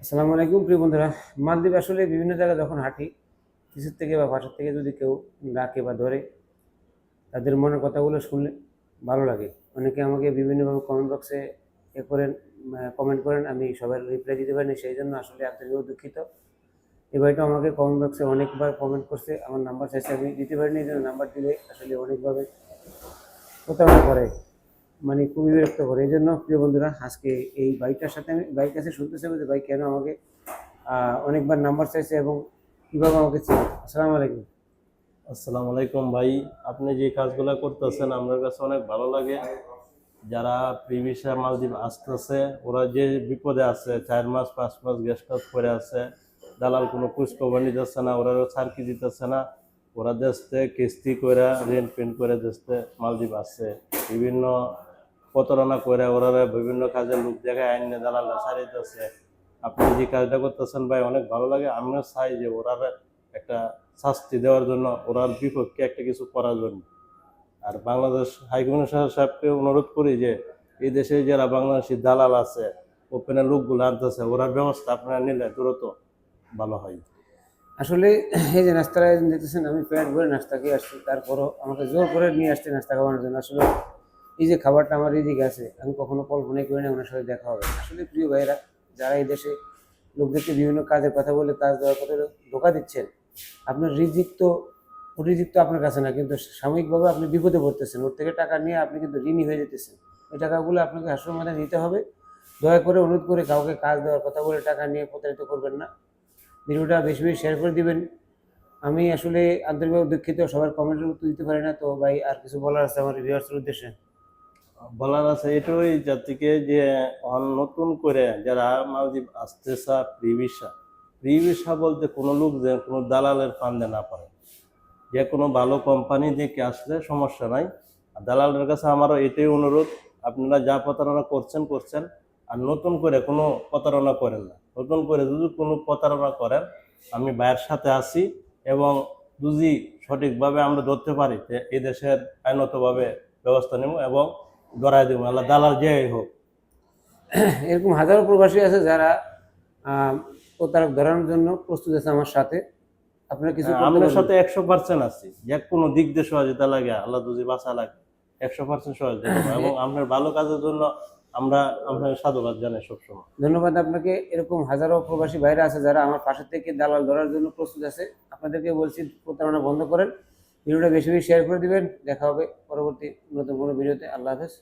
আসসালামু আলাইকুম প্রিয় বন্ধুরা। মালদ্বীপ আসলে বিভিন্ন জায়গায় যখন হাঁটি, কিছুর থেকে বা বাসার থেকে যদি কেউ ডাকে বা ধরে, তাদের মনের কথাগুলো শুনলে ভালো লাগে। অনেকে আমাকে বিভিন্নভাবে কমেন্ট বক্সে এ করেন, কমেন্ট করেন, আমি সবার রিপ্লাই দিতে পারিনি, সেই জন্য আসলে আন্তরিকভাবে দুঃখিত। এই ভাইটা আমাকে কমেন্ট বক্সে অনেকবার কমেন্ট করছে, আমার নাম্বার চাইছে, আমি দিতে পারিনি, এই জন্য নাম্বার দিলে আসলে অনেকভাবে প্রতারণা করে, মানে খুবই বিরক্ত করে। এই জন্য প্রিয় বন্ধুরা, আজকে এই বাইকটার সাথে আমি বাইক কাছে শুনতে চাইবো যে বাইক কেন আমাকে অনেকবার নাম্বার চাইছে এবং কিভাবে আমাকে চেনে। আসসালামু আলাইকুম। আসসালামু আলাইকুম ভাই। আপনি যে কাজগুলো করতেছেন আমার কাছে অনেক ভালো লাগে। যারা প্রিভিসা মালদ্বীপ আসতেছে ওরা যে বিপদে আছে, 4 মাস 5 মাস গেস্ট হাউস করে আছে, দালাল কোনো খোঁজ খবর নিতেছে না, ওরা সার্কি দিতেছে না, ওরা দেশতে কিস্তি করে রেন্ট পেন্ট করে দেশতে মালদ্বীপ আসছে, বিভিন্ন প্রতারণা করে ওরা বিভিন্ন কাজে লোক দেখায় আইনে দালালরা ছাড়িতেছে। আপনি যে কাজটা করতেছেন ভাই অনেক ভালো লাগে। আমিও চাই যে ওরা একটা শাস্তি দেওয়ার জন্য, ওরার বিপক্ষে একটা কিছু করার জন্য। আর বাংলাদেশ হাইকমিশনার সাহেবকে অনুরোধ করি যে এই দেশে যারা বাংলাদেশি দালাল আছে, ওপেনের লোকগুলো আনতেছে, ওরার ব্যবস্থা আপনারা নিলে দ্রুত ভালো হয়। আসলে এই যে নাস্তাটা নিতেছেন, আমি পেট ভরে নাস্তা খেয়ে আসছি, তারপরও আমাকে জোর করে নিয়ে আসছে নাস্তা খাওয়ানোর জন্য। আসলে এই যে খাবারটা আমার এই দিকে আছে, আমি কখনো কল্পনাই করি না ওনার সাথে দেখা হবে। আসলে প্রিয় ভাইরা, যারা এই দেশে লোকদেরকে বিভিন্ন কাজের কথা বলে কাজ দেওয়ার কথা ধোকা দিচ্ছেন, আপনার রিজিক তো আপনার কাছে না, কিন্তু সাময়িকভাবে আপনি বিপদে পড়তেছেন, ওর থেকে টাকা নিয়ে আপনি কিন্তু ঋণী হয়ে যেতেছেন। এই টাকাগুলো আপনাকে হাসির মাথায় নিতে হবে। দয়া করে অনুরোধ করে কাউকে কাজ দেওয়ার কথা বলে টাকা নিয়ে প্রতারিত করবেন না। ভিডিওটা বেশি বেশি শেয়ার করে দিবেন। আমি আসলে আন্তরিকভাবে দুঃখিত, সবার কমেন্টের উত্তর দিতে পারি না। তো ভাই, আর কিছু বলার আছে আমার ভিউয়ার্সের উদ্দেশ্যে? বলার আছে এটাই জাতিকে যে নতুন করে যারা মালদ্বীপ আসতেছে প্রিভিসা বলতে কোনো লোক যে কোনো দালালের ফান্দে না পড়ে। যে কোনো ভালো কোম্পানি দেখে আসলে সমস্যা নাই। আর দালালের কাছে আমারও এটাই অনুরোধ, আপনারা যা প্রতারণা করছেন করছেন, আর নতুন করে কোনো প্রতারণা করেন না। নতুন করে যদি কোনো প্রতারণা করেন, আমি ভাইয়ের সাথে আছি, এবং যদি সঠিকভাবে আমরা ধরতে পারি এই দেশের আইনতভাবে ব্যবস্থা নেব এবং ধরাই দেবো, আল্লাহ দালাল যে হোক। এরকম হাজারো প্রবাসী আছে যারা প্রতারক ধরানোর জন্য প্রস্তুত আছে আমার সাথে। আপনারা কিছু করতে আপনার পারবেন? সাথে 100% আছি, যে কোনো দিক দিয়ে সহযোগিতা লাগে, আল্লাহ যদি বাঁচা লাগে 100% সহযোগিতা করবো, এবং আপনার ভালো কাজের জন্য আমরা আপনার সাধুবাদ জানাই সবসময়। ধন্যবাদ আপনাকে। এরকম হাজারো প্রবাসী ভাইরা আছে যারা আমার পাশে থেকে দালাল ধরার জন্য প্রস্তুত আছে। আপনাদেরকে বলছি, প্রতারণা বন্ধ করেন। ভিডিওটা বেশি বেশি শেয়ার করে দিবেন। দেখা হবে পরবর্তী নতুন কোনো ভিডিওতে। আল্লাহ হাফেজ।